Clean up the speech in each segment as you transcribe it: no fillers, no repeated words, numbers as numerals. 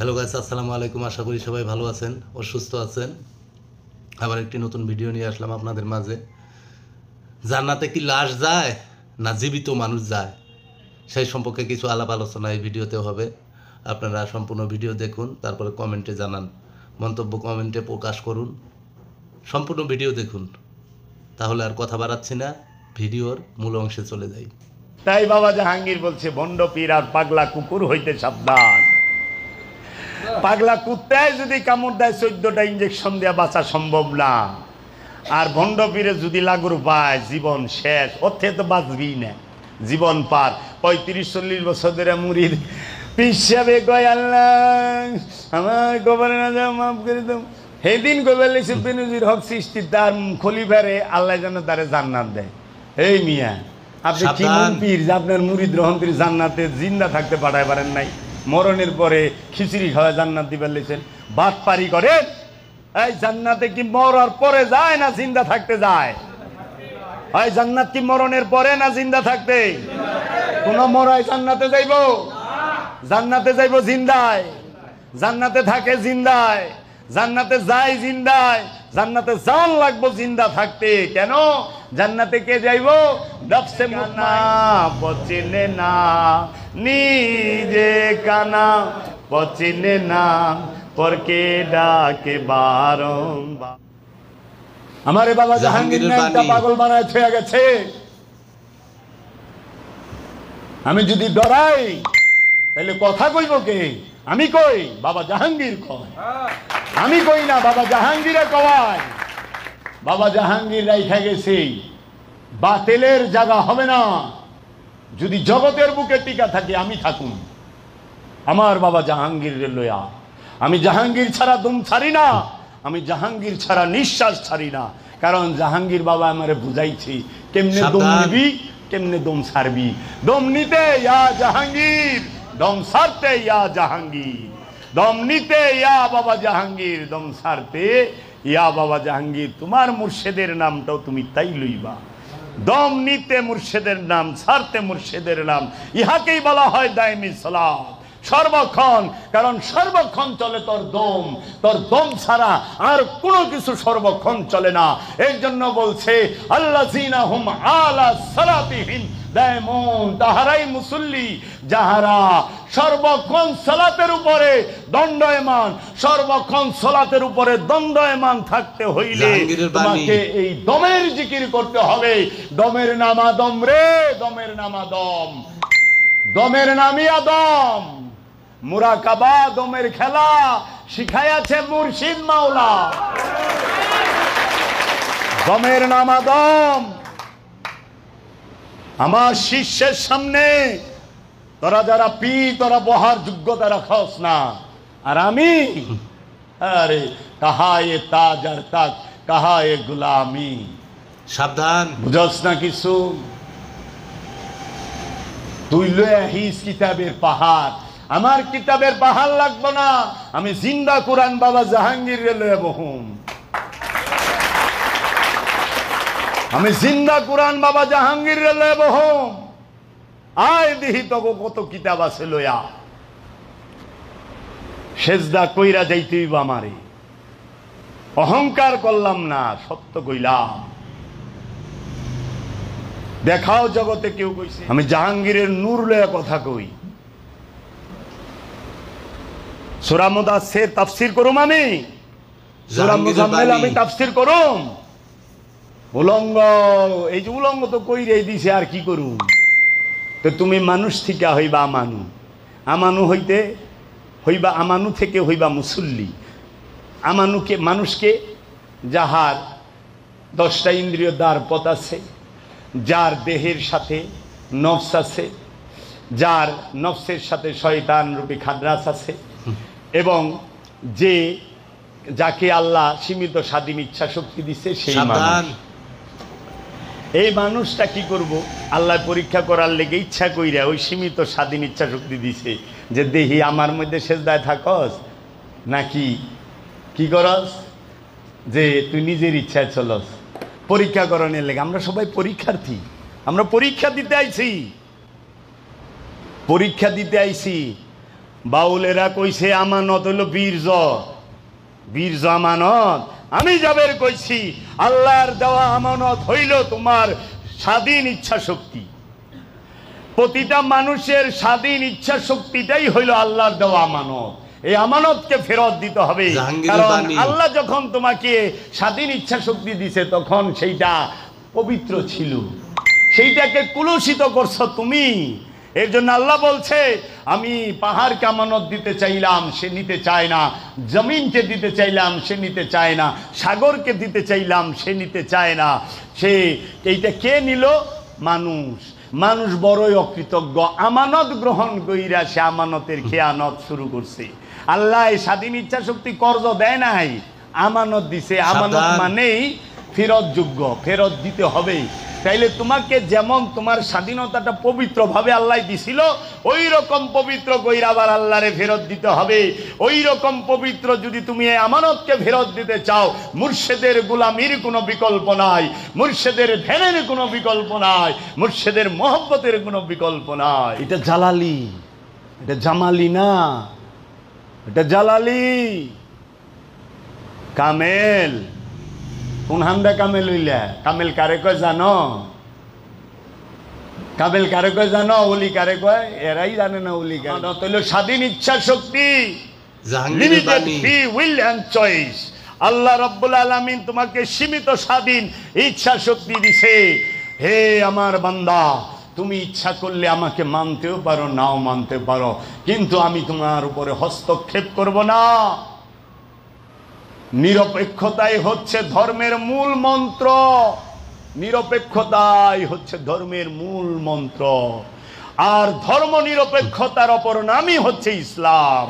Hello guys, আসসালামু আলাইকুম। আশা করি সবাই ভালো আছেন ও সুস্থ আছেন। আবার একটি নতুন ভিডিও নিয়ে আসলাম আপনাদের মাঝে। জান্নাতে কি লাশ যায় না জীবিত মানুষ যায়, সেই সম্পর্কে কিছু আলাপ আলোচনা এই ভিডিওতে হবে। আপনারা সম্পূর্ণ ভিডিও দেখুন, তারপরে কমেন্টে জানান, মন্তব্য কমেন্টে প্রকাশ করুন। সম্পূর্ণ ভিডিও দেখুন, তাহলে আর কথা বাড়াচ্ছি না, ভিডিওর মূল অংশে চলে যাই। তাই বাবা জাহাঙ্গীর বলছে, ভণ্ড পীর আর পাগলা কুকুর হইতে সাবধান। পাগলা কুত্তায় যদি কামড় দেয় 14টা ইঞ্জেকশন দেওয়া বাঁচা সম্ভব না। আর ভণ্ড পীরে যদি লাগুর পায় জীবন শেষ, ওর থেকে তো বাঁচবি না, জীবন পার। 35-40 বছর ধরে মুরিদ পিসাবে কয়, আল্লাহ আমার গোবরে না যাও, মাফ করে দাও। সেদিন গোবেল বেনজির হক সৃষ্টি তার খলিফারে আল্লাহ যেন তারে জান্নাত দেয়। এই মিয়া, আপনি কি পীর যে আপনার মুরিদ রহন করে জান্নাতে জিন্দা থাকতে পাঠায় পারেন নাই? মরণের পরে খিচুড়ি খাওয়া জান্নাত দিবার লেছেন, বাদ পারি করেন। এই জান্নাতে কি মরার পরে যায় না জিন্দা থাকতে যায়? এই জান্নাত কি মরণের পরে না জিন্দা থাকতে? কোন মরাই জান্নাতে যাইব? জান্নাতে যাইব জিন্দায়, জান্নাতে থাকে জিন্দায়, জান্নাতে যায় জিন্দায়। জান্নাতে জান লাগবো জিন্দা থাকতে। কেন? জান্নাতে কে যাইব? নফসে মুতমাইন্না পচিনে না, নিজে কানা পচিনে না, পরকে ডাকে বারংবার। আমারে বাবা জাহাঙ্গীর নামটা পাগল বানায় থয়ে গেছে। আমি যদি ডরাই তাহলে কথা কইব কে? আমি কই, বাবা জাহাঙ্গীর কয়। আমি কই না, বাবা জাহাঙ্গীরে কয়। বাবা জাহাঙ্গীর রাইখা গেছে, বাতিলের জায়গা হবে না। যদি জগতের বুকে টিকা থাকে আমি থাকুন আমার বাবা জাহাঙ্গীর লইয়া। আমি জাহাঙ্গীর ছাড়া দম ছাড়ি না, আমি জাহাঙ্গীর ছাড়া নিঃশ্বাস ছাড়ি না। কারণ জাহাঙ্গীর বাবা আমারে বুঝাইছি কেমনে দম নিবি, কেমনে দম ছাড়বি। দম নিতে ইয়া জাহাঙ্গীর, দম ছাড়তে ইয়া জাহাঙ্গীর। দম নিতে ইয়া বাবা জাহাঙ্গীর, দম ছাড়তে ইয়া বাবা জাহাঙ্গীর। তোমার মুর্শেদের নামটাও তুমি তাই লইবা। দম নিতে মুর্শেদের নাম, ছাড়তে মুর্শেদের নাম। ইহাকেই বলা হয় দায়মি সালাত, সর্বক্ষণ। কারণ সর্বক্ষণ চলে তোর দম, তোর দম ছাড়া আর কোনো কিছু সর্বক্ষণ চলে না। এই জন্য বলছে আল্লাযীনা হুম আলা সালাতিহিম দায়মুন, তাহারাই মুসল্লি যাহারা সর্বক্ষণ সালাতের উপরে দণ্ডায়মান। সর্বক্ষণ সালাতের উপরে দণ্ডায়মান থাকতে হইলে তোমাকে এই দমের জিকির করতে হবে। দমের নামা দম রে, দমের নামা দম, দমের নামিয়া দম। মুরাকাবা দমের খেলা শিখাইয়াছে মুর্শিদ মাওলা। দমের নামা দম। আমার শিষ্যের সামনে তোরা যারা পি, তোরা বহার যোগ্যতা রাখস না। আর আমি, আরে কাহা এ তাজ আর তাক, কাহা এ গুলামি। সাবধান, বুঝস না কিছু? তুই লয়ে আহিস কিতাবের পাহাড়, আমার কিতাবের পাহাড় লাগবো না। আমি জিন্দা কোরআন বাবা জাহাঙ্গীর লয়ে বহুম। আমি জিন্দা কোরআন বাবা জাহাঙ্গীর লয়ে বহুম। আয় দিহি তগো কত কিতাব আছে লয়া। সেজদা কইরা যাইতেই বা আমারে। অহংকার করলাম না, সত্য কইলাম। দেখাও জগতে কেউ কইছে আমি জাহাঙ্গীরের নূর লয়া কথা কই। সূরা মুদাসসির তাফসীর করুম, আমি সূরা মুজাম্মিল আমি তাফসীর করুম। উলঙ্গ, এই যে উলঙ্গ তো কইরাই দিছে, আর কি করুম? তো তুমি মানুষ থেকে হইবা আমানু, আমানু হইতে হইবা, আমানু থেকে হইবা মুসল্লি। আমানুকে মানুষকে যাহার 10টা ইন্দ্রিয় দ্বার পথ আছে, যার দেহের সাথে নফস আছে, যার নফসের সাথে শয়তান রূপী খাদ্রাস আছে, এবং যে যাকে আল্লাহ সীমিত স্বাধীন ইচ্ছা শক্তি দিছে সেই মানুষ। এই মানুষটা কি করব? আল্লাহ পরীক্ষা করার লেগে ইচ্ছা কইরা ওই সীমিত স্বাধীন ইচ্ছা শক্তি দিছে যে দেহি আমার মধ্যে সেজদায় থাকস নাকি কি করস, যে তুই নিজের ইচ্ছায় চলস। পরীক্ষা করানোর লেগে আমরা সবাই পরীক্ষার্থী, আমরা পরীক্ষা দিতে আইছি, পরীক্ষা দিতে আইছি। বাউলেরা কইছে আমানত হলো বীর্য, বীর্য আমানত। আমি যাবের কইছি আল্লাহর দেওয়া আমানত হইল তোমার স্বাধীন ইচ্ছা শক্তি। প্রতিটা মানুষের স্বাধীন ইচ্ছা শক্তিটাই হইল আল্লাহর দেওয়া আমানত। এই আমানতকে ফেরত দিতে হবে, কারণ আল্লাহ যখন তোমাকে স্বাধীন ইচ্ছা শক্তি দিছে তখন সেইটা পবিত্র ছিল, সেইটাকে কুলুষিত করছো তুমি। এর জন্য আল্লাহ বলছে আমি পাহাড়কে আমানত দিতে চাইলাম, সে নিতে চায় না। জমিনকে দিতে চাইলাম, সে নিতে চায় না। সাগরকে দিতে চাইলাম, সে নিতে চায় না। সে এইটা কে নিল? মানুষ। মানুষ বড়ই অকৃতজ্ঞ। আমানত গ্রহণ কইরা সে আমানতের খেয়ানত শুরু করছে। আল্লাহ স্বাধীন ইচ্ছা শক্তি কর্জ দেয় নাই, আমানত দিছে। আমানত মানেই ফেরত যোগ্য, ফেরত দিতে হবে। তাইলে তোমাকে যেমন তোমার স্বাধীনতাটা পবিত্র ভাবে আল্লাহ দিছিল, ওই রকম পবিত্র কইরা আবার আল্লাহরে ফেরত দিতে হবে। ওই রকম পবিত্র যদি তুমি এই আমানতকে ফেরত দিতে চাও, মুর্শিদের গোলামির কোনো বিকল্প নাই, মুর্শিদের ধ্যানের কোনো বিকল্প নাই, মুর্শিদের মহব্বতের কোনো বিকল্প নাই। এটা জালালি, এটা জামালি না, এটা জালালি। কামেল কোন হান্দা কামেল হইলা? কামেল কারে কয় জানো? কামেল কারে কয় জানো? ওলি কারে কয়? এরাই জানে না ওলি কারে। তাহলে স্বাধীন ইচ্ছা শক্তি, limited free will and choice. আল্লাহ রাব্বুল আলামিন তোমাকে সীমিত স্বাধীন ইচ্ছা শক্তি দিছে। হে আমার বান্দা, তুমি ইচ্ছা করলে আমাকে মানতেও পারো, নাও মানতে পারো, কিন্তু আমি তোমার উপরে হস্তক্ষেপ করব না। নিরপেক্ষতাই হচ্ছে ধর্মের মূল মন্ত্র, নিরপেক্ষতাই হচ্ছে ধর্মের মূল মন্ত্র। আর ধর্ম নিরপেক্ষতার অপর নামই হচ্ছে ইসলাম।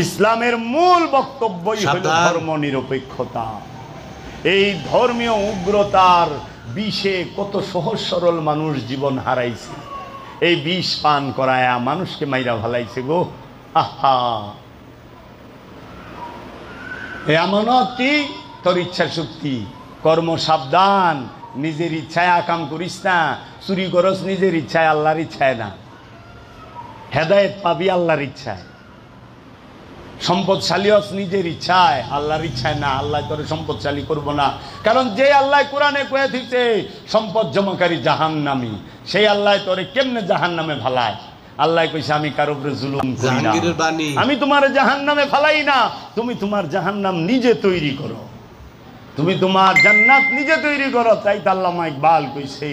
ইসলামের মূল বক্তব্যই হলো ধর্ম নিরপেক্ষতা। এই ধর্মীয় উগ্রতার বিষে কত সহজ সরল মানুষ জীবন হারাইছে। এই বিষ পান করায়া মানুষকে মাইরা ভালাইছে গো। আহা, এই আমানত কি? তোর ইচ্ছা শক্তি। কর্ম সাবধান, নিজের ইচ্ছায় আকাম করিস না। চুরি করস নিজের ইচ্ছায়, আল্লাহর ইচ্ছায় না। হেদায়েত পাবি আল্লাহর ইচ্ছায়। সম্পদশালী হস নিজের ইচ্ছায়, আল্লাহর ইচ্ছায় না। আল্লাহ তোরে সম্পদশালী করবো না, কারণ যে আল্লাহ কোরআনে কয়ে দিচ্ছে সম্পদ জমাকারী জাহান্নামী, সেই আল্লাহ তোরে কেমনে জাহান্নামে ভালায়? আল্লাহ কইছে আমি কারো উপরে জুলুম করি না, আমি তোমার জাহান্নামে ফালাই না। তুমি তোমার জাহান্নাম নিজে তৈরি করো, তুমি তোমার জান্নাত নিজে তৈরি করো। তাই তো আল্লামা ইকবাল কইছে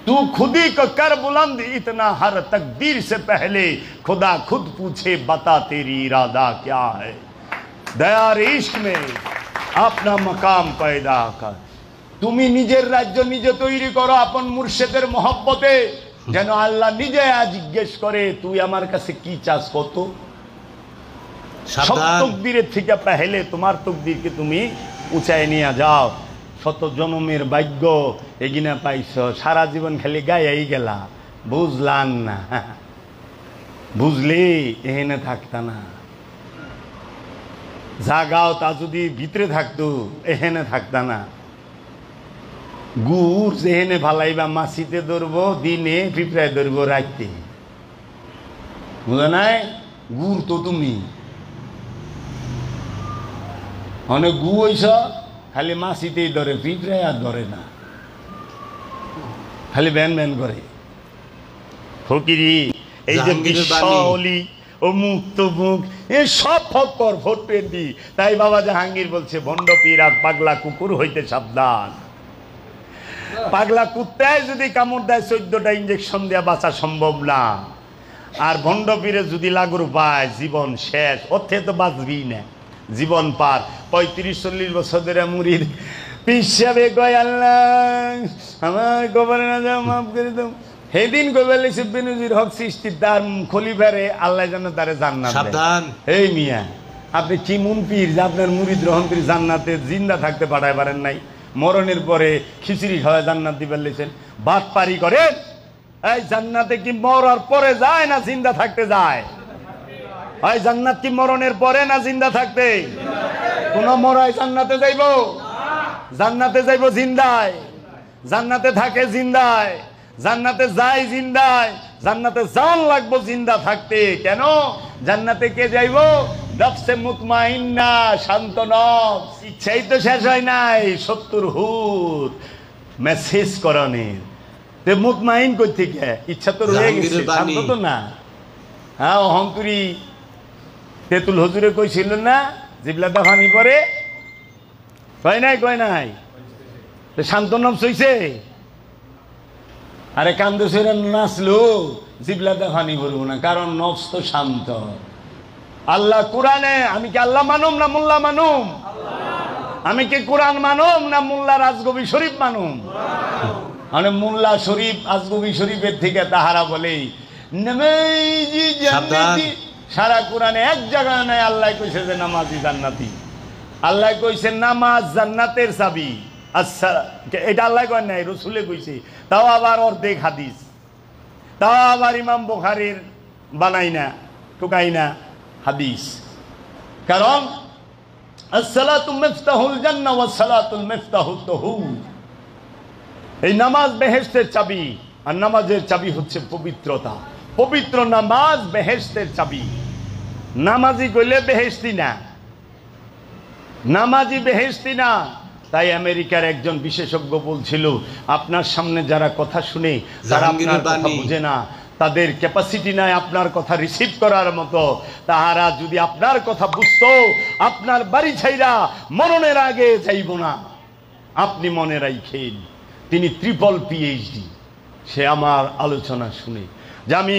तू खुदी को कर बुलंद इतना हर तकदीर से पहले खुदा खुद पूछे बता तेरी इरादा क्या है। दयार इश्क में अपना मकाम पैदा कर। তুমি নিজের রাজ্য নিজে তৈরি করো আপন মুর্শিদের মহব্বতে, যেন আল্লাহ নিজে জিজ্ঞেস করে তুই আমার কাছে কি চাস কত। সব তকদিরের থেকে পহলে তোমার তকদিরকে তুমি উঁচায় নিয়ে যাও। শত জনমের ভাগ্য এগিনা পাইছ, সারা জীবন খালি গায়াই গেলা, বুঝলাম না। বুঝলি এখানে থাকতা না, যা গাও তা যদি ভিতরে থাকতো এখানে থাকতা না। গুড় যেহেনে ভালাইবা মাছিতে ধরবো দিনে, পিঁপড়ায় ধরবো রাইতে, বুঝা নাই? গুড় তো তুমি অনেক গু হইছ, খালি মাছিতেই ধরে, পিঁপড়ায় আর ধরে না, খালি ব্যান ব্যান করে। ফকিরি এই যে বিশ্বলি ও মুক্ত মুখ এ সব ফকর 420। তাই বাবা জাহাঙ্গীর বলছে ভণ্ড পীর আর পাগলা কুকুর হইতে সাবধান। পাগলা কুত্তায় যদি কামড় দেয় 14টা ইঞ্জেকশন দেওয়া বাঁচা সম্ভব না। আর ভণ্ড পীরে যদি লাগুর পায় জীবন শেষ, ওর থেকে তো বাঁচবি না, জীবন পার। 35-40 বছর ধরে মুরিদ পিসাবে কয় আল্লাহ আমার গোবরে না যাও মাফ করে দাও। সেদিন কইবার লাগছে বেনজির হক সৃষ্টি তার খলিফারে আল্লাহ যেন তারে জান্নাত দেয়। এই মিয়া আপনি কি মুন পীর যে আপনার মুরিদ গ্রহণ করে জান্নাতে জিন্দা থাকতে পাঠায় পারেন নাই? মরণের পরে খিচুড়ি খাওয়া জান্নাত দিবার লেছেন, বাদ পারি করেন। এই জান্নাতে কি মরার পরে যায় না জিন্দা থাকতে যায়? ওই জান্নাত কি মরণের পরে না জিন্দা থাকতে? কোন মরাই জান্নাতে যাইব? জান্নাতে যাইব জিন্দায়, জান্নাতে থাকে জিন্দায়। জান্নাতে যাই জিন্দায়, জান্নাতে জান লাগবো জিন্দা থাকতে। কেন? জান্নাতে কে যাইব? নফসে মুতমাইন্না, শান্ত নফস। ইচ্ছাই তো শেষ হয় নাই 70 হুর মেসেজ করণের। তে মুতমাইন কই থেকে? ইচ্ছা তো রয়ে গেছে, শান্ত তো না। হ্যাঁ, অহংকারী তেতুল হুজুরে কইছিল না জিবলাটা ফানি পরে? কয় নাই, কয় নাই? শান্ত নফস হইছে? আরে কান্দে সেরা নাচলো জিবলাতে ফানি করবো না, কারণ নফস তো শান্ত। আল্লাহ কোরআনে, আমি কি আল্লাহ মানুম না মোল্লা মানুম? আমি কি কোরআন মানুম না মোল্লা রাজগবি শরীফ মানুম? মানে মোল্লা শরীফ আজগবি শরীফের থেকে তাহারা বলে নামাজি জান্নাতি। সারা কোরআনে এক জায়গায় নাই আল্লাহ কইছে যে নামাজি জান্নাতি। আল্লাহ কইছে নামাজ জান্নাতের চাবি। আচ্ছা, এটা আল্লাহ কয় নাই, রসুলে কইছে। তাও আবার অর্ধেক হাদিস, তাও আবার ইমাম বুখারীর বানাই না, টুকাই না হাদিস। কারণ আসসালাতু মিফতাহুল জান্নাহ ওয়াস সালাতুল মিফতাহুত তাহুর। এই নামাজ বেহেশতের চাবি, আর নামাজের চাবি হচ্ছে পবিত্রতা। পবিত্র নামাজ বেহেশতের চাবি। নামাজি কইলে বেহেশতি না, নামাজি বেহেশতি না। তাই আমেরিকার একজন বিশেষজ্ঞ বলছিল, আপনার সামনে যারা কথা শুনে তারা আপনার কথা বুঝে না, তাদের ক্যাপাসিটি নাই আপনার কথা রিসিভ করার মতো। তাহারা যদি আপনার কথা বুঝতো, আপনার বাড়ি ছাইরা মরণের আগে যাইব না। আপনি মনে রাখেন, তিনি ট্রিপল পিএইচডি। সে আমার আলোচনা শুনে যে আমি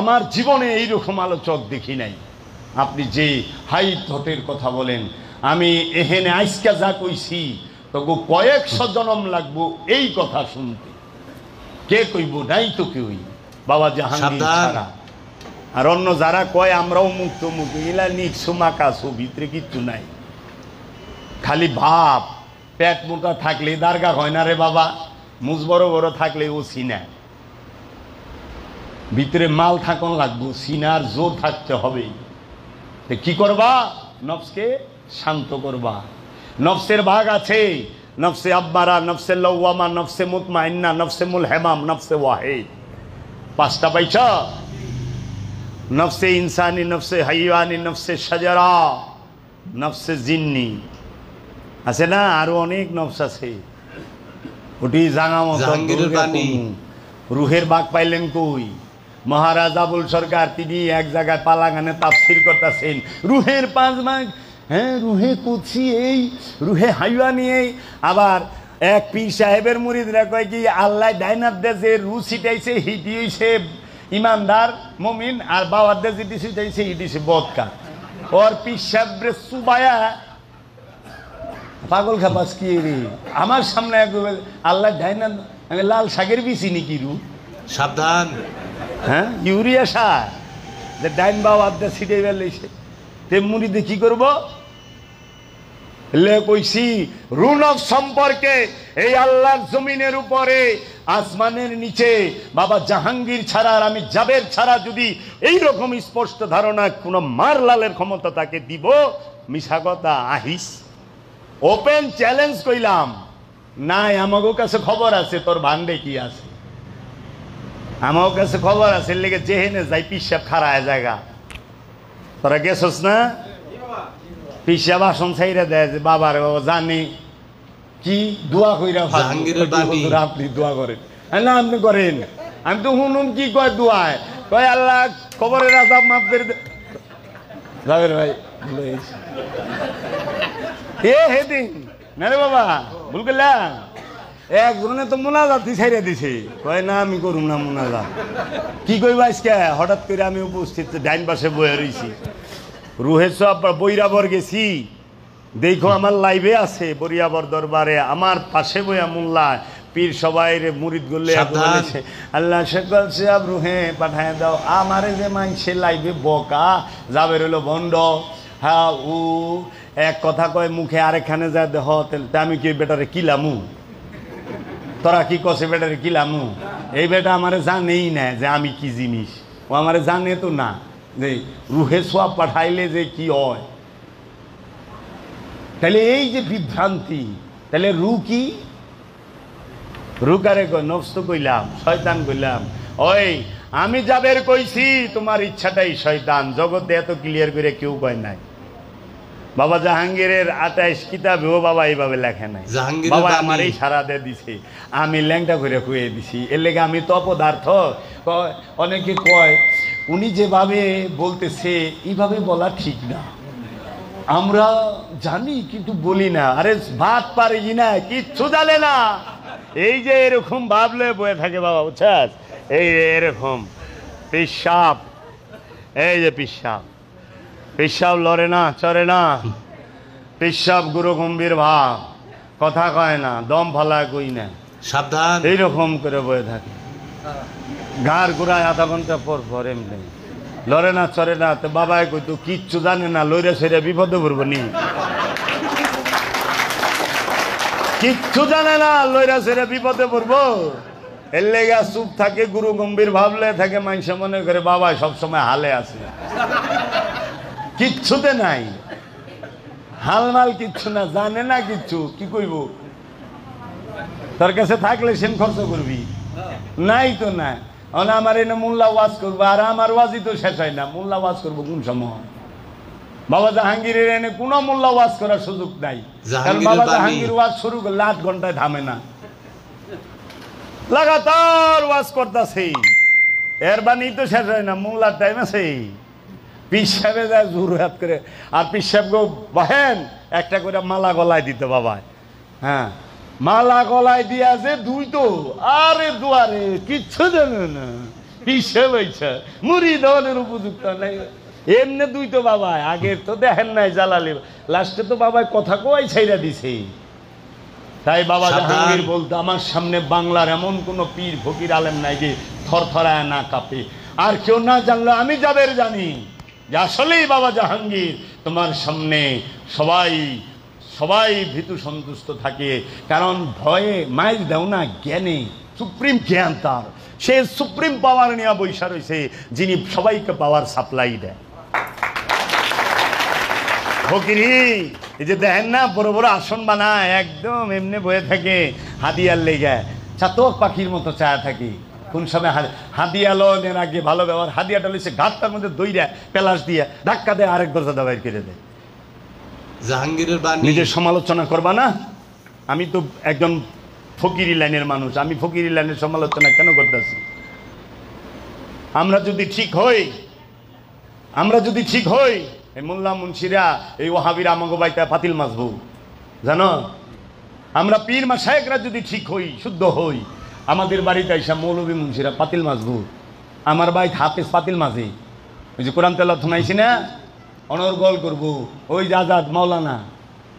আমার জীবনে এইরকম আলোচক দেখি নাই। আপনি যে হাই থটের কথা বলেন, আমি এহেনে আইসকা যা কইছি তবু কয়েকশো জনম লাগবো এই কথা শুনতে। কে কইব? নাই তো কেউই, বাবা জাহাঙ্গীর ছাড়া। আর অন্য যারা কয় আমরাও মুক্ত মুক্ত, এলা নিকশো মাকাশো, ভিতরে কিচ্ছু নাই, খালি ভাব। পেট মোটা থাকলে দারগা হয় না রে বাবা, মুজ বড় বড় থাকলে ও সিনা। ভিতরে মাল থাকন লাগবো, সিনার জোর থাকতে হবে। কি করবা? নফসকে শান্ত করবা। নফসের ভাগ আছে, নফসে আব্বারা, নফসে লওয়ামা, নফসে মুতমাইন্না, নফসে মুলহেমাম, নফসে ওয়াহিদ। পাঁচটা পাইছা? নফসে ইনসানি, নফসে হাইওয়ানি, নফসে শাজারা, নফসে জিন্নি। আছে না আরো অনেক নফস আছে। ওটি জাঙা মতো রুহের বাঘ পাইলেন কই? মহারাজ আবুল সরকার তিনি এক জায়গায় পালাগানে তাফসীর করতেছেন, রুহের 5 ভাগ। হ্যাঁ, রুহে কুদসি এই, রুহে হাইওয়ানি এই। আবার এক পীর সাহেবের মুরিদরা কয় কি আল্লাহ ডাইনার দেশে রু ছিটাইছে, হিটি হইছে ইমানদার মুমিন, আর বাবার দেশ যেটি ছিটাইছে হিটি হইছে বদকা। ওর পীর সাহেবরে সুবায়া পাগল খাপাস কি রে? আমার সামনে আল্লাহ ডাইনার, আমি লাল শাকের বিছি নাকি রু? সাবধান। হ্যাঁ, ইউরিয়া সার যে ডাইন বাবা আড্ডা ছিটাই বেলেছে। তেমনি কি করবো? কইছি রুনফ সম্পর্কে এই আল্লাহর জমিনের উপরে আসমানের নিচে বাবা জাহাঙ্গীর ছাড়া আর আমি জাবের ছাড়া যদি এইরকম স্পষ্ট ধারণা কোন মারলালের ক্ষমতা তাকে দিব, মিছা কথা আহিস। ওপেন চ্যালেঞ্জ কইলাম, নাই আমাগো কাছে খবর আছে তোর ভান্ডে কি আছে, আমার কাছে খবর আছে। লেগে যেহেনে যাই পিসাব খারায় জায়গা। তোরা গেছস না? পিসাব আসন ছাইরা দেয় যে বাবার বাবা জানি কি দোয়া কইরা আপনি দোয়া করেন না? আপনি করেন? আমি তো শুনুন কি কয় দোয়ায়, কয় আল্লাহ খবরের আজাব মাফ করে দে। যাবের ভাই হেদিন না রে বাবা, ভুল করলাম। একজনে তো মোনাজাতি ছাইরা দিছে, কয় না আমি করুম না মোনাজাত। কি কইবা আজকে? হঠাৎ করে আমি উপস্থিত ডাইন পাশে বয়ে রয়েছি। রুহের সব বৈরাবর গেছি, দেখো আমার লাইভে আছে বরিয়াবর দরবারে, আমার পাশে বইয়া মোল্লা পীর সবাই মুরিদ গুলে বলেছে আল্লাহ শেখল সাহেব রুহে পাঠায় দাও। আমারে যে মাইছে লাইভে বকা যাবে রইল ভণ্ড। হ্যাঁ, ও এক কথা কয় মুখে আরেকখানে যা দেহ, আমি কি বেটারে কিলামু? তোরা কি কষে বেটারে কিলামু? এই বেটা আমারে জানেই না যে আমি কি জিনিস, ও আমারে জানে তো না যে রুহে সোয়াব পাঠাইলে যে কি হয়। তাহলে এই যে বিভ্রান্তি, তাহলে রু কি? রুকারে কই নফস তো কইলাম, শয়তান কইলাম। ওই আমি যাবের কইছি, তোমার ইচ্ছাটাই শয়তান। জগতে এত ক্লিয়ার করে কেউ কয় নাই। বাবা জাহাঙ্গীরের 28 কিতাবেও বাবা এইভাবে লেখে নাই। বাবা আমার এই সারা দিয়ে দিছে, আমি ল্যাংটা করে খুঁয়ে দিছি। এর লেগে আমি তো অপদার্থ। অনেকে কয় উনি যেভাবে বলতেছে এইভাবে বলা ঠিক না, আমরা জানি কিন্তু বলি না। আরে ভাত পারি না, কিচ্ছু জানে না। এই যে এরকম ভাবলে বয়ে থাকে বাবা, বুঝছাস? এই এরকম পিসাব, এই যে পিসাব, পিসাব লড়ে না, চড়ে না। পিসাব গুরু গম্ভীর ভাব, কথা কয় না, দম ফালায় কই না, সাবধান। এইরকম করে বয়ে থাকে। গার গোড়ায় আধা ঘন্টা পর পর এমনি লড়ে না, চড়ে না। তো বাবাই কই তো কিচ্ছু জানে না, লইরে সেরে বিপদে পড়বো নি। কিচ্ছু জানে না, লইরা সেরে বিপদে পড়বো। এর লেগা চুপ থাকে, গুরু গম্ভীর ভাবলে থাকে। মানুষ মনে করে বাবা সবসময় হালে আছে, কিচ্ছুতে নাই, হালমাল কিচ্ছু না, জানে না কিচ্ছু। কি কইব? তোর কাছে থাকলে সেন খরচ করবি, নাই তো না। আমার এনে মোল্লা ওয়াজ করবো, আর আমার ওয়াজই তো শেষ হয় না। মোল্লা ওয়াজ করবো কোন সময়? বাবা জাহাঙ্গীরের এনে কোনো মোল্লা ওয়াজ করার সুযোগ নাই। কারণ বাবা জাহাঙ্গীর ওয়াজ শুরু করলে 8 ঘন্টায় থামে না, লাগাতার ওয়াজ করতেছে। এর বাণী তো শেষ হয় না, মোল্লার টাইম আছে। পীর সাহেবে যায় জোর হাত করে, আর পীর সাহেবকে বহেন একটা করে মালা গলায় দিতে বাবা। হ্যাঁ, মালা গলায় দিয়া যে দুই তো, আরে দুয়ারে কিচ্ছু জানে না। পীর সাহেব হয়েছে মুড়ি ধরনের উপযুক্ত নাই, এমনি দুই তো বাবা। আগের তো দেখেন নাই জালালি, লাস্টে তো বাবা কথা কই ছাইরা দিছে। তাই বাবা জাহাঙ্গীর বলতো, আমার সামনে বাংলার এমন কোন পীর ফকির আলেম নাই যে থরথরায় না কাঁপে। আর কেউ না জানলো আমি যাদের জানি যে আসলেই বাবা জাহাঙ্গীর তোমার সামনে সবাই সবাই ভীতু সন্তুষ্ট থাকে। কারণ ভয়ে মাইল দেও না, জ্ঞানে সুপ্রিম জ্ঞান তার। সে সুপ্রিম পাওয়ার নিয়ে বৈশা রয়েছে, যিনি সবাইকে পাওয়ার সাপ্লাই দেয়। ফকিরি এই যে দেখেন না, বড় বড় আসন বানায়, একদম এমনি বয়ে থাকে হাদিয়ার লেগে, চাতক পাখির মতো চায়া থাকি। কোন সময় হাদিয়া লোনের আগে ভালো ব্যবহার, হাদিয়াটা লইছে ঘাটটার মধ্যে দইরা পেলাস দিয়ে ধাক্কা দেয়, আরেক দরজা দাবাই করে দেয়। জাহাঙ্গীরের বাণী নিজের সমালোচনা করবা না। আমি তো একজন ফকিরি লাইনের মানুষ, আমি ফকিরি লাইনের সমালোচনা কেন করতেছি? আমরা যদি ঠিক হই, এই মোল্লা মুন্সিরা, এই ওহাবিরা আমাকে বাইটা পাতিল মাছবো, জানো? আমরা পীর মাশায়েখরা যদি ঠিক হই, শুদ্ধ হই, আমাদের বাড়িতে এসে মৌলবী মুন্সিরা পাতিল মাছবো। আমার ভাই হাফেজ পাতিল মাঝে, ওই যে কোরআন তেলাওয়াত শোনাইছি না, অনর্গল করবো। ওই যে আজাদ মাওলানা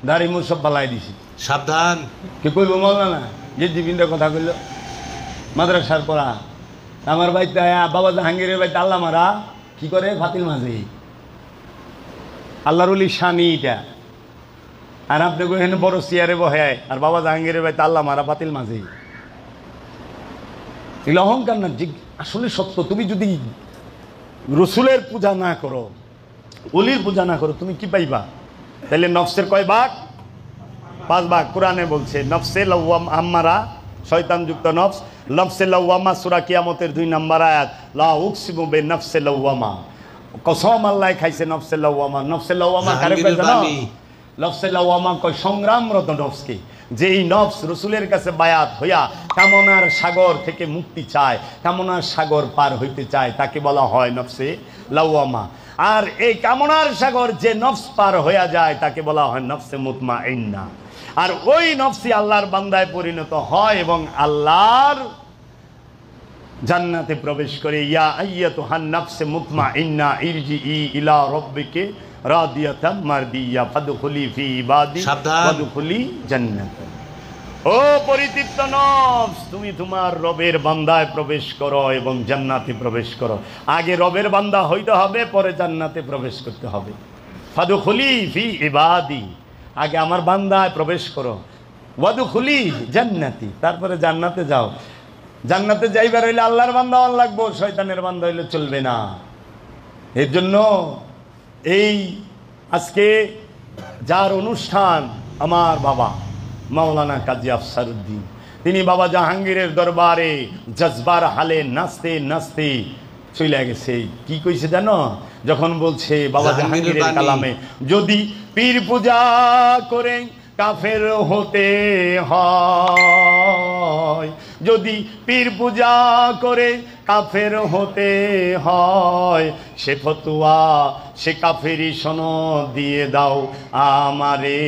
দাড়ি মুখ সব পালাই দিছি। সাবধান। কে কইব মাওলানা? যে জীবিনটা কথা কইল মাদ্রাসার পড়া। আমার বাড়িতে বাবা জাহাঙ্গীরের বাড়িতে আল্লাহ মারা কি করে? ফাতিল মাঝে। আল্লাহর ওলি শানি এটা। আর আপনি এখানে বড় চেয়ারে বহে, আর বাবা জাহাঙ্গীরের বাড়িতে আল্লাহ মারা পাতিল মাঝে। এগুলো অহংকার না, আসলে সত্য। তুমি যদি রসুলের পূজা না করো, অলির পূজা না করো, তুমি কি পাইবা? তাহলে নফসের কয় ভাগ? 5 ভাগ। কোরআনে বলছে নফসে লাওয়াম আম্মারা, শয়তানযুক্ত নফস। নফসে লাওয়ামা সূরা কিয়ামতের 2 নম্বর আয়াত, লা উকসিমু বিনাফসি লাওয়ামা। কসম আল্লাহ খাইছে নফসে লাওয়ামা। নফসে লাওয়ামা কারে কয় জানো? নফসে লাওয়ামা কয় সংগ্রামরত নফসকে। যেই নফস রসুলের কাছে বায়াত হইয়া কামনার সাগর থেকে মুক্তি চায়, কামনার সাগর পার হইতে চায়, তাকে বলা হয় নফসে লাওয়ামা। আর এই কামনার সাগর যে নফস পার হইয়া যায়, তাকে বলা হয় নফসে মুতমাইন্না। আর ওই নফসই আল্লাহর বান্দায় পরিণত হয় এবং আল্লাহর জান্নাতে প্রবেশ করে। ইয়া আইয়াতুহান নাফসে মুতমাইন্না ইরজিই ইলা রাব্বিকি রাদিয়াতাম মারদিয়া ফাদখুলি ফি ইবাদি ওয়াদখুলি জান্নাত। ও পরিতৃপ্ত নফস, তুমি তোমার রবের বান্দায় প্রবেশ করো এবং জান্নাতে প্রবেশ করো। আগে রবের বান্দা হইতে হবে, পরে জান্নাতে প্রবেশ করতে হবে। ফাদখুলি ফি ইবাদি, আগে আমার বান্দায় প্রবেশ করো। ওয়াদখুলি জান্নাতি, তারপরে জান্নাতে যাও। জান্নাতে যাইবার হইলে আল্লাহর বান্দা হওয়া লাগবে, শয়তানের বান্দা হইলে চলবে না। এর জন্য এই আজকে যার অনুষ্ঠান, আমার বাবা মাওলানা কাজী আফসারউদ্দিন, তিনি বাবা জাহাঙ্গীরের দরবারে জজবার হালে নাচতে নাচতে চলে গেছে। কি কইছে জানো? যখন বলছে বাবা জাহাঙ্গীরের কালামে, যদি পীর পূজা করে কাফের হতে হয়, যদি পীর পূজা করে কাফের হতে হয়, সে ফতুয়া সে কাফেরি সনদ দিয়ে দাও আমারে।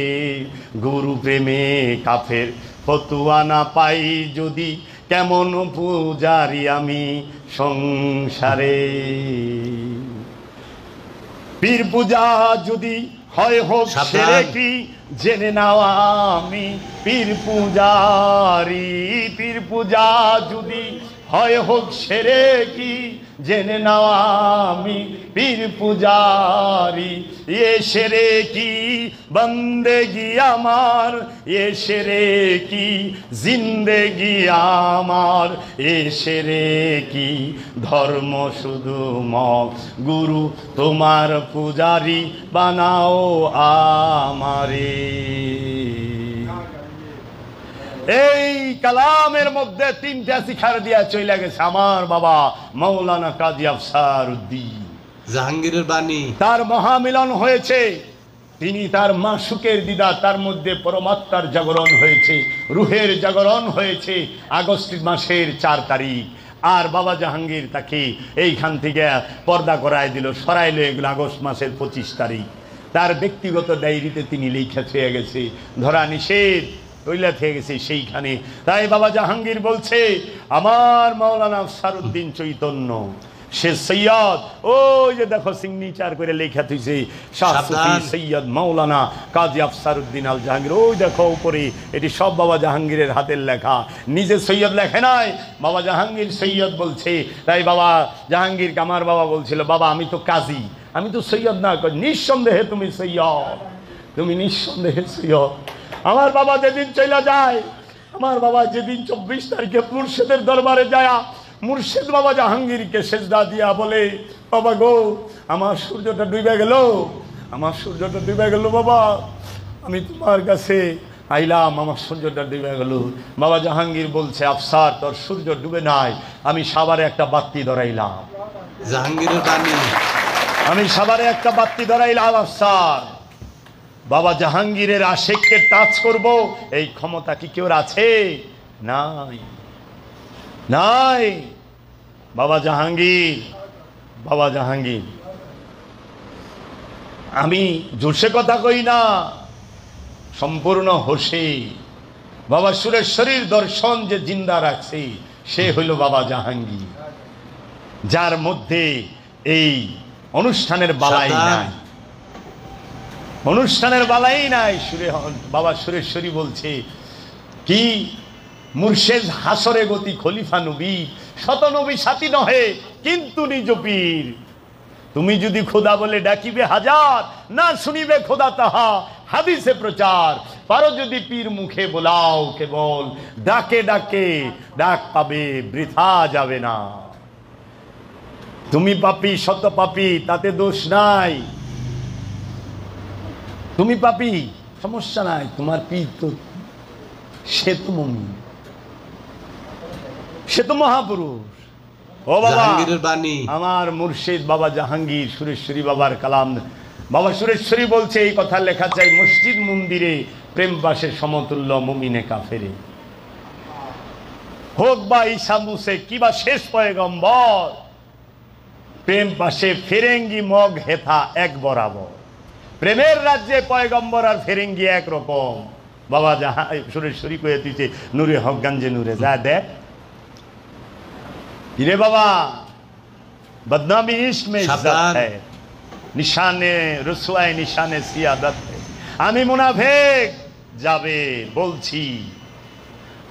গুরু প্রেমে কাফের ফতুয়া না পাই যদি, কেমন পূজারি আমি সংসারে। পীর পূজা যদি হয় হোক শিরকি, জেনে নাও আমি পীর পূজারি। পীর পূজা যদি হয় হোক শিরকি, জেনে নাও আমি পীর পূজারি। এ শিরকি বন্দেগি আমার, এ শিরকি জিন্দেগি আমার, এ শিরকি ধর্ম শুধু মত। গুরু তোমার পূজারি বানাও আমারে। এই কালামের মধ্যে তিনটা শিখার দিয়া চলে গেছে আমার বাবা মাওলানা কাজী আফসার উদ্দিন জাহাঙ্গীরের বাণী। তার মহামিলন হয়েছে, তিনি তার মাসুকের দিদার, তার মধ্যে পরমাত্মার জাগরণ হয়েছে, রুহের জাগরণ হয়েছে আগস্ট মাসের 4 তারিখ। আর বাবা জাহাঙ্গীর তাকে এইখান থেকে পর্দা করায় দিল, সরাইল এগুলো আগস্ট মাসের 25 তারিখ। তার ব্যক্তিগত ডায়েরিতে তিনি লেখা হয়ে গেছে, ধরা নিষেধ তৈলা থেকে গেছে সেইখানে। তাই বাবা জাহাঙ্গীর বলছে, আমার মাওলানা আফসারউদ্দিন চৈতন্য সে সৈয়দ, ওই যে দেখো সিগনেচার করে লেখা থইছে শাহ সুফি সৈয়দ মাওলানা কাজী আফসারউদ্দিন আল জাহাঙ্গীর। ওই দেখো উপরে, এটি সব বাবা জাহাঙ্গীরের হাতের লেখা, নিজে সৈয়দ লেখে নাই, বাবা জাহাঙ্গীর সৈয়দ বলছে। তাই বাবা জাহাঙ্গীরকে আমার বাবা বলছিল, বাবা আমি তো কাজী, আমি তো সৈয়দ না। নিঃসন্দেহে তুমি সৈয়দ, তুমি নিঃসন্দেহে সৈয়দ। আমার বাবা যেদিন চলে যায়, আমার বাবা যেদিন 24 তারিখে মুর্শিদের দরবারে যায়, মুর্শিদ বাবা জাহাঙ্গীরকে সেজদা দিয়া বলে, বাবা গো আমার সূর্যটা ডুবে গেল, আমার সূর্যটা ডুবে গেল বাবা, আমি তোমার কাছে আইলাম, আমার সূর্যটা ডুবে গেল। বাবা জাহাঙ্গীর বলছে, আফসার তোর সূর্য ডুবে নাই, আমি সাভারে একটা বাতি ধরাইলাম। জাহাঙ্গীরের বাণী। আমি সাভারে একটা বাতি ধরাইলাম আফসার। বাবা জাহাঙ্গীরের আশেককে টাচ করব এই ক্ষমতা কি কেউ আছে? নাই, নাই। বাবা জাহাঙ্গীর, বাবা জাহাঙ্গীর, আমি জোরসে কথা কই না, সম্পূর্ণ হোসে বাবা সুরেশ্বরীর দর্শন যে জিন্দা রাখছে সে হইল বাবা জাহাঙ্গীর, যার মধ্যে এই অনুষ্ঠানের বালাই নাই, অনুষ্ঠানের বালাই নাই। বাবা সুরেশ্বরী বলছে কি, মুর্শেদ হাসরে গতি খলিফা নবী, শত নবী সাথী নহে কিন্তু নিজ পীর। তুমি যদি খোদা বলে ডাকিবে হাজার, না শুনিবে খোদা তাহা হাদিসে প্রচার। পারো যদি পীর মুখে বোলাও কেবল, ডাকে ডাকে ডাক পাবে বৃথা যাবে না। তুমি পাপী শত পাপী তাতে দোষ নাই, তুমি পাপী সমস্যা নাই, তোমার পীর তো সে তো মুমিন, সে তো মহাপুরুষ। ও বাবা জাহাঙ্গীরের বাণী। আমার মুর্শিদ বাবা জাহাঙ্গীর সুরেশ্বরী বাবার কালাম। বাবা সুরেশ্বরী বলছে, এই কথা লেখা চাই মসজিদ মন্দিরে, প্রেম পাশে সমতুল্য মুমিনে কাফেরে। হোক বা ঈসা মুসে কিবা শেষ পয়গম্বর, প্রেম পাশে ফেরেঙ্গি মগ হেথা এক বরাবর। প্রেমের রাজ্যে পয়গম্বর আর ফেরেঙ্গি একরকম। বাবা সুরেশ্বরী কয়ে দিচ্ছে, নূরে হক গঞ্জে নূরে যা দেখ রে বাবা, बदनामी इश्क में इज्जत है, निशाने रुसवाए निशाने सियादत है। আমি মুনাফিক যাবে বলছি,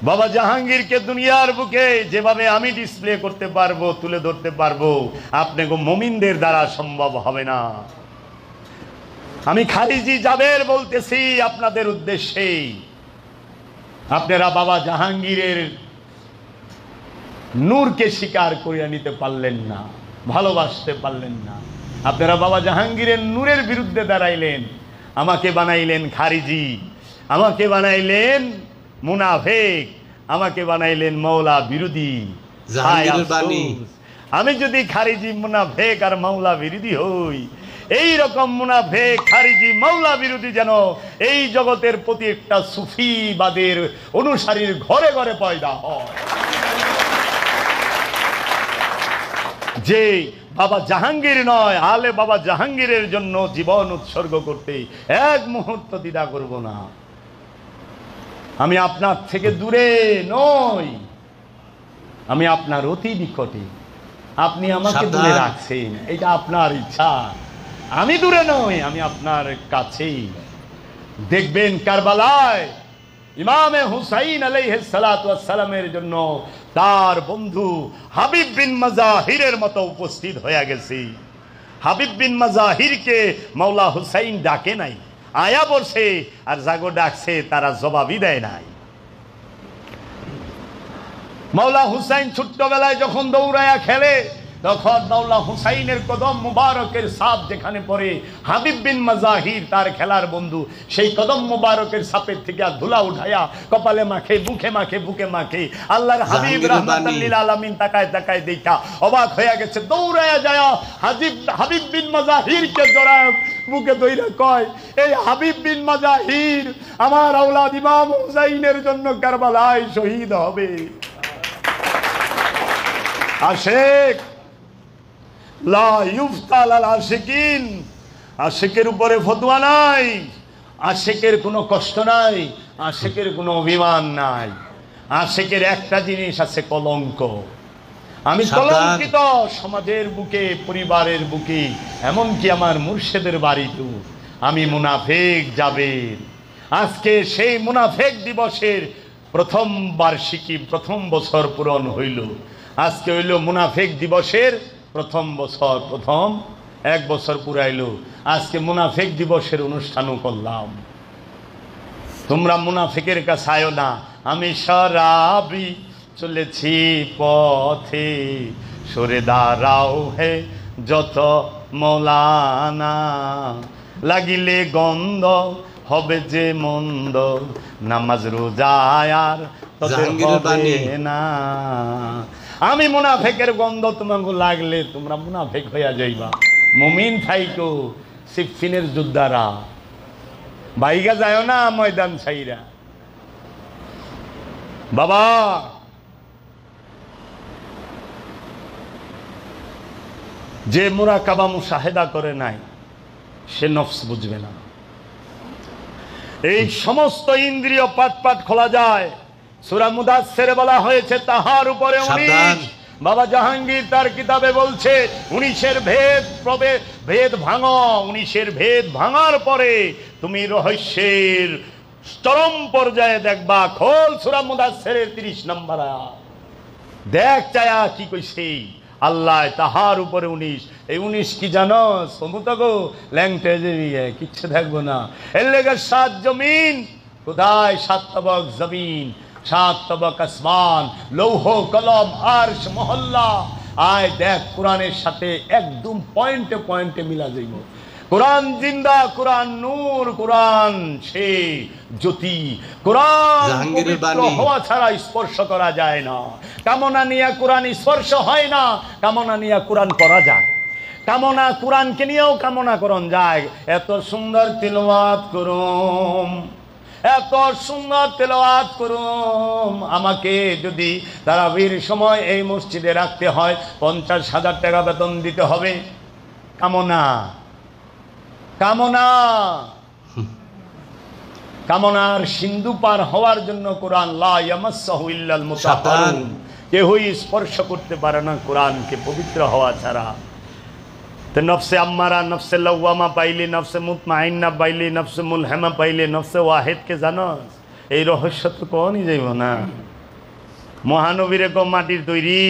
বাবা জাহাঙ্গীরকে দুনিয়ার বুকে যেভাবে আমি ডিসপ্লে করতে পারবো, তুলে ধরতে পারবো, আপনাকে মুমিনদের দ্বারা সম্ভব হবে না। আমি খারিজি জাবের বলতেছি আপনাদের উদ্দেশ্যে, আপনারা বাবা জাহাঙ্গীরের নূরকে স্বীকার করিয়া নিতে পারলেন না, ভালোবাসতে পারলেন না। আপনারা বাবা জাহাঙ্গীরের নূরের বিরুদ্ধে দাঁড়াইলেন, আমাকে বানাইলেন খারিজি, আমাকে বানাইলেন মুনাফিক, আমাকে বানাইলেন মৌলা বিরোধী। জাহাঙ্গীরের বাণী। আমি যদি খারিজি মুনাফেক আর মাওলা বিরোধী হই, এই রকম মুনাফেক খারিজি মাওলা বিরোধী যেন এই জগতের প্রতি একটা সুফিবাদের অনুসারীর ঘরে ঘরে পয়দা হয়, যে বাবা জাহাঙ্গীর নয়, আলে বাবা জাহাঙ্গীরের জন্য জীবন উৎসর্গ করতে এক মুহূর্ত দ্বিধা করব না। আমি আপনার থেকে দূরে নই, আমি আপনার অতি নিকটে, আপনি আমাকে দূরে রাখছেন, এটা আপনার ইচ্ছা। আমি দূরে নই, আমি আপনার কাছেই। দেখবেন কারবালায় ইমামে হুসাইন আলাইহিস সালাতু ওয়াস সালামের জন্য তার বন্ধু হাবিব বিন মাজাহিরের মতো উপস্থিত হয়ে গেছে। হাবিব বিন মাজাহিরকে মাওলা হুসাইন ডাকে নাই, আয়া বলছে, আর জাগো ডাকছে তারা জবাবই দেয় নাই। মাওলা হুসাইন ছোট্টবেলায় যখন দৌড়ায়া খেলে, তখন মাওলা হুসাইনের কদম মুবারকের ছাপ যেখানে পড়ে, হাবিব বিন মাজাহির তার খেলার বন্ধু সেই কদম মুবারকের ছাপের থেকে ধুলা উঠায়া কপালে মাখে, বুকে মাখে, বুকে মাখে। আল্লাহর হাবিব রাহমাতাল লিল আলামিন তাকায় তাকায় দেখা অবাক হয়ে গেছে, দৌড়ায়া যায় হাবিব বিন মাজাহিরকে জড়ায় বুকে ধইরা কয়, এই হাবিব বিন মাজাহির আমার আওলাদ ইমাম হুসাইনের জন্য কারবালায় শহীদ হবে। আশেক লা ইফতাল আল আশিকিন, আশিকের উপরে ফতোয়া নাই, আশিকের কোনো কষ্ট নাই, আশিকের কোনো অভিমান নাই। আশিকের একটা জিনিস আছে, কলঙ্ক। আমি কলঙ্কিত সমাজের বুকে, পরিবারের বুকে, এমনকি আমার মুর্শিদের বাড়িতেও আমি মুনাফেক জাবের। আজকে সেই মুনাফেক দিবসের প্রথম বার্ষিকী, প্রথম বছর পূরণ হইল। আজকে হইল মুনাফেক দিবসের প্রথম বছর, প্রথম এক বছর পুরাইল। আজকে মুনাফেক দিবসের অনুষ্ঠানও করলাম। তোমরা মুনাফেকের কাছে আয়ো না। আমি শরাবি চলেছি পথে, সরে দাঁড়াও হে যত মৌলানা, লাগিলে গন্ধ হবে যে মন্দ, নামাজ রোজায় আর তোদের হবে না। আমি মুনাফেকের গন্ধ তোমাকে লাগলে তোমরা মুনাফেক হইয়া যাইবা। মুমিন থাইকো সিফিনের যোদ্ধারা, বাইগা যায় না ময়দান ছাইরা। বাবা যে মুরাকাবা মুশাহেদা করে নাই, সে নফস বুঝবে না। এই সমস্ত ইন্দ্রিয় পাট পাট খোলা যায়। সূরা মুদাসসিরে বলা হয়েছে তাহার উপরে 19। বাবা জাহাঙ্গীর তার কিতাবে বলছে 19-এর ভেদ ভাঙো। 19-এর ভেদ ভাঙার পরে তুমি রহস্যের চরম পর্যায়ে দেখবা। খোল সূরা মুদাসসিরের 30 নম্বর আয়াত, দেখ চায়া কি কইছে আল্লাহ। তাহার উপরে 19। এই 19 কি জানো? সমুদ্র গো ল্যাংটেজে কিচ্ছু দেখবো না। এর লেগে 7 জমিন, কোথায় 7 তবক জমিন, 7 তবক আসমান, লৌহ কলম আরশ মহল্লা। আয় দেখ কোরআনের সাথে একদম পয়েন্টে পয়েন্টে মিলা যাইব। কোরআন জিন্দা, কোরআন নূর, কোরআন সে জ্যোতি। কোরআন পবিত্র হওয়া ছাড়া স্পর্শ করা যায় না। কামনা নিয়ে কোরআন স্পর্শ হয় না, কামনা নিয়ে কোরআন করা যায়। কামনা কোরআনকে নিয়েও কামনা করন যায়। এত সুন্দর তিলাওয়াত করুম, এত সুন্দর তেলাওয়াত করুম। আমাকে যদি তারাবির সময় এই মসজিদে রাখতে হয় 50,000 টাকা বেতন দিতে হবে। কামনা কামনা কামনার সিন্ধু পার হওয়ার জন্য কোরআন লা ইয়ামাসসাহু ইল্লাল মুতাহহারুন, কেউই স্পর্শ করতে পারে না কোরআনকে পবিত্র হওয়া ছাড়া। তো নফসে আম্মারা, নফসে লাওয়ামা পাইলে, নফসে মুতমাইন্না পাইলে, নফসে মুলহামা পাইলে, নফসে ওয়াহিদকে জানোস? এই রহস্য তো কোনই যাইব না। মহানবীরে কো মাটির তৈরি,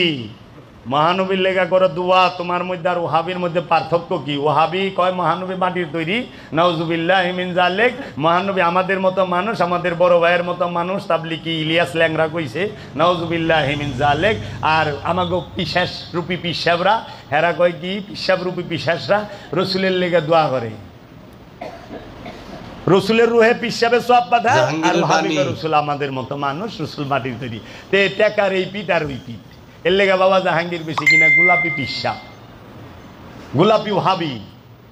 মহানবীর লেগা করো দোয়া। তোমার মধ্যে আর ওহাবির মধ্যে পার্থক্য কি? ওহাবি কয় মহানবী মাটির তৈরি, নাউজুবিল্লাহি মিন যালিক। মহানবী আমাদের মতো মানুষ, আমাদের বড় ভাইয়ের মতো মানুষ। তাবলিকি ইলিয়াস ল্যাংরা কইছে নাউজুবিল্লাহি মিন যালিক। আর আমাগো পিশাচ রূপী পিসাবরা, হেরা কয় কি? পিসাব রূপী পিশাচরা রসুলের লেগে দোয়া করে। রসুলের রুহে পিসাবে সব পাঠায়, আর জাহাঙ্গীরের ভাবি বাণী। রসুল আমাদের মতো মানুষ, রসুল মাটির তৈরি। তে টেকার এই পিঠ আর ওই পিঠ, এর লেগে বাবা জাহাঙ্গীর বেশি কিনা গোলাপি পিসা, গোলাপি ওহাবি,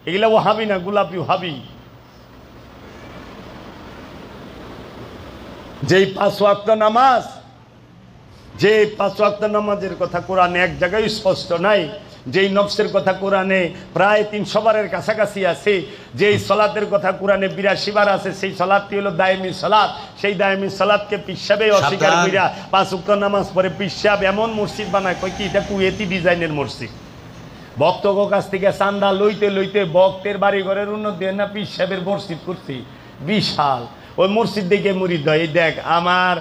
এগুলা ওহাবি না, গোলাপি ওহাবি। যেই 5 ওয়াক্ত নামাজ, যে 5 ওয়াক্ত নামাজের কথা কোরআনে এক জায়গায় স্পষ্ট নাই, যেই নফসের কথা কোরআনে প্রায় 300 বারের কাছাকাছি আছে, যেই সলাতের কথা কোরআনে 82 বার আছে, সেই সলাতটি হলো দায়েমি সলাত। সেই দায়েমি সলাতকে পিসাবে অস্বীকার সাবধান। কইরা 5 ওয়াক্ত নামাজ পড়ে পিসাব এমন মসজিদ বানায়, কই কি এটা কুয়েতি ডিজাইনের মসজিদ। ভক্তক কাছ থেকে চান্দা লইতে লইতে ভক্তের বাড়ি ঘরের উন্নতি হয় না, পিসাবের মসজিদ করছি বিশাল। ওই মসজিদ দেখে মুরিদ হয়। এই দেখ আমার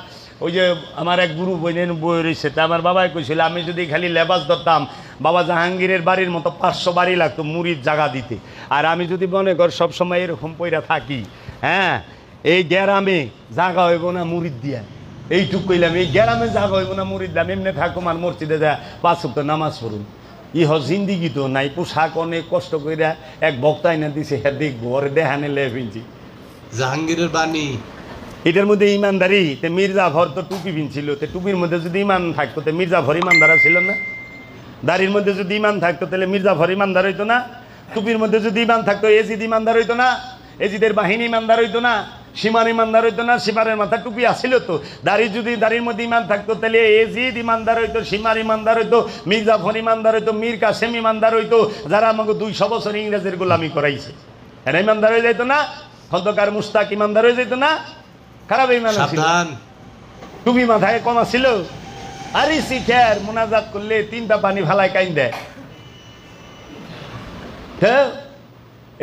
ওই যে আমার এক গুরু বইনের বই রয়েছে, তা আমার বাবাই কইছিল আমি যদি খালি লেবাস ধরতাম বাবা জাহাঙ্গীরের বাড়ির মতো 500 বাড়ি লাগতো মুরিদ জায়গা দিতে। আর আমি যদি মনে কর সবসময় এরকম পইরা থাকি, হ্যাঁ এই গ্যারামে জায়গা হইব না মুরিদ দিয়া, এইটুক কইলাম এই গ্যারামে জায়গা হইব না মুরিদ দাম, এমনি থাকুম আর মসজিদে যা 5 ওয়াক্ত নামাজ পড়ুন। ইহ জিন্দিগি তো নাই, পোশাক অনেক কষ্ট কইরা এক বক্তাই না দিছে, হ্যাঁ দেখবো ওরে দেখানে লে ফিনছি। জাহাঙ্গীরের বাণী। এটার মধ্যে ইমানদারি, তে মির্জাফর তো টুপি পিনছিল, তে টুপির মধ্যে যদি ইমান থাকতো তে মির্জাফর ইমানদারা ছিল না? দাড়ির মধ্যে যদি ইমান থাকতো তাহলে মির্জাফর ইমানদার হইতো না? টুপির মধ্যে যদি ইমান থাকতো এজিদ ইমানদার হইতো না? এজিদের বাহিনী ইমানদার হইতো না? সীমার ইমানদার হইতো না? সীমারের মাথা টুপি আসিল তো। দাড়ির মধ্যে ইমান থাকতো তাহলে এজিদ ইমানদার হইতো, সীমার ইমানদার হইতো, মির্জাফর ইমানদার হইতো, মীর কাসেম ইমানদার হইতো, যারা আমাকে 200 বছর ইংরেজের গোলামি করাইছে, এরা ইমানদার হয়ে যাইতো না? খন্দকার মুস্তাক ইমানদার হয়ে যেত না? খারাপ ইমান ছিল, সাবধান। টুপি মাথায় কমা ছিল। আরে শিখের মোনাজাত করলে 3টা পানি ভালায় কাইন দেয়। হ্যাঁ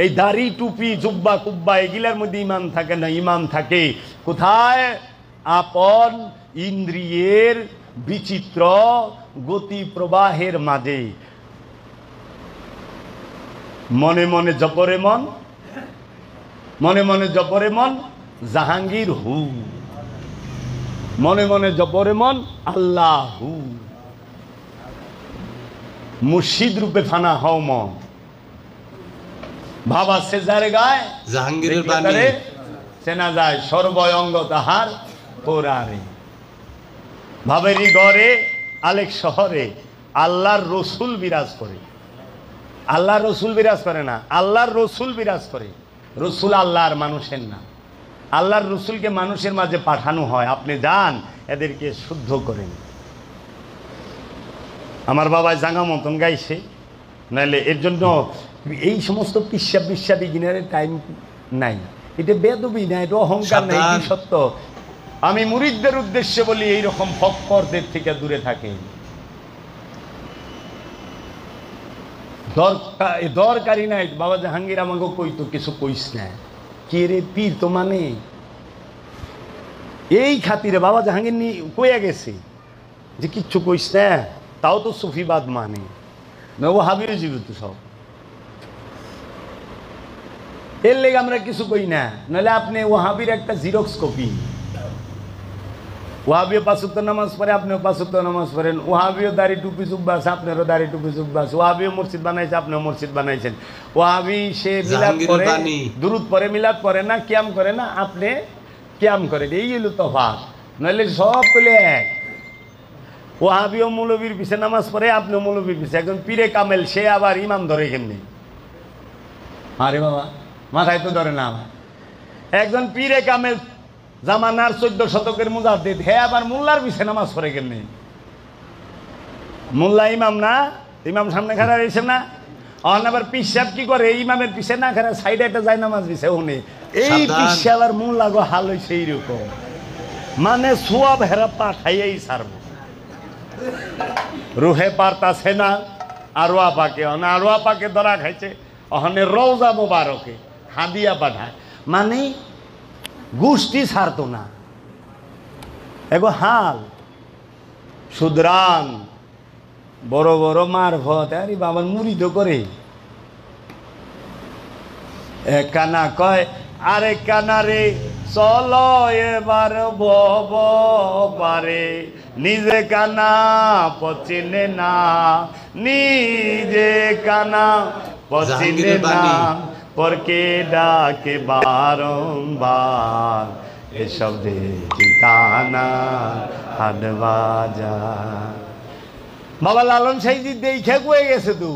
এই দাড়ি টুপি জুব্বা কুব্বা এগুলার মধ্যে ইমান থাকে না, ইমান থাকে কোথায়? আপন ইন্দ্রিয়ের বিচিত্র গতি প্রবাহের মাঝে। মনে মনে জপরে মন, মনে মনে জপরে মন জাহাঙ্গীর হু, মনে মনে জপরে মন আল্লাহ হু, মুর্শিদ রূপে ফানা হও মন। ভাবা সেজার গায় জাহাঙ্গীরের দেখলে বাণী। তারে চেনা যায় সর্বঙ্গ তাহার কোরআনে। ভাবেরই গড়ে আলেক শহরে আল্লাহর রসুল বিরাজ করে। আল্লাহর রসুল বিরাজ করে না, আল্লাহর রসুল বিরাজ করে। রসুল আল্লাহর, মানুষের না। আল্লাহর রসুলকে মানুষের মাঝে পাঠানো হয়, আপনি যান এদেরকে শুদ্ধ করেন। আমার বাবা জাঙ্গা মতন গাইছে, নাহলে এর জন্য এই সমস্ত পিসাবি গিনারের টাইম নাই। এটা বেদবি না, এটা অহংকার নাই, এটি সত্য। আমি মুরিদদের উদ্দেশ্যে বলি এইরকম ফক্করদের থেকে দূরে থাকেন। দরকারি নাই। বাবা জাহাঙ্গীর আমাকে কইতো কিছু কইস না, কে রে পীর তো মানে এই খাতিরে বাবা জাহাঙ্গীর কইয়া গেছে যে কিচ্ছু কইস না, তাও তো সুফিবাদ মানে না, ও হাবির জীবিত সব। এর লেগে আমরা কিছু কই না, নাহলে আপনি ওহাবির একটা জিরক্স কপি। ওহাবিও 5 ওয়াক্ত নামাজ পড়ে, আপনিও 5 ওয়াক্ত নামাজ পড়েন। ওহাবিও দাড়ি টুপি জুব্বা আছে, আপনারও দাড়ি টুপি জুব্বা আছে। ওহাবিও মসজিদ বানাইছে, আপনিও মসজিদ বানাইছেন। ওহাবি সে মিলাদ করে, দুরুদ পড়ে, মিলাদ পড়ে না, কিয়াম করে না, আপনি কিয়াম করেন। এই হলো তফাৎ, নইলে সব কইলে এক। ওহাবিও মৌলবীর পিছে নামাজ পড়ে, আপনিও মৌলবীর পিছে। একজন পীরে কামেল, সে আবার ইমাম ধরে কেমনি? আরে বাবা মাথায় তো ধরে না আমার। একজন পীরে কামেল জামানার 14 শতকের মুজাদ্দিদ, হে আবার মোল্লার পিছে নামাজ পড়ে কেমনি? মোল্লা ইমাম না, ইমাম সামনে খাড়া রয়েছে না, আবার পিসাব কি করে? ইমামের পিছে না খাড়া সাইডে একটা যায় নামাজ পিছে উনি। এই পিসাব আর মোল্লা গো হাল হয়েছে এইরকম, মানে সোয়াব হেরা পাঠাইয়াই ছাড়ব। রুহে পারতাছে না আরোয়া পাকে, আরোয়া পাকে ধরা খাইছে, ওখানে রওজা মোবারকে হাদিয়া পাঠায়, মানে গোষ্ঠী ছাড়তো না। এগো হাল সুদরান বড় বড় মারফত, আরে বাবার মুড়িদ করে। এক কানা কয় আরে কানা রে চলো এবার ভব পারে, নিজে কানা পচিনে না, নিজে কানা পচিনে না, পরকে ডাকে বারংবার এসব যে ঠিকানা হাট বাজার। বাবা লালন সাইজি দেখে কয়ে গেছে তু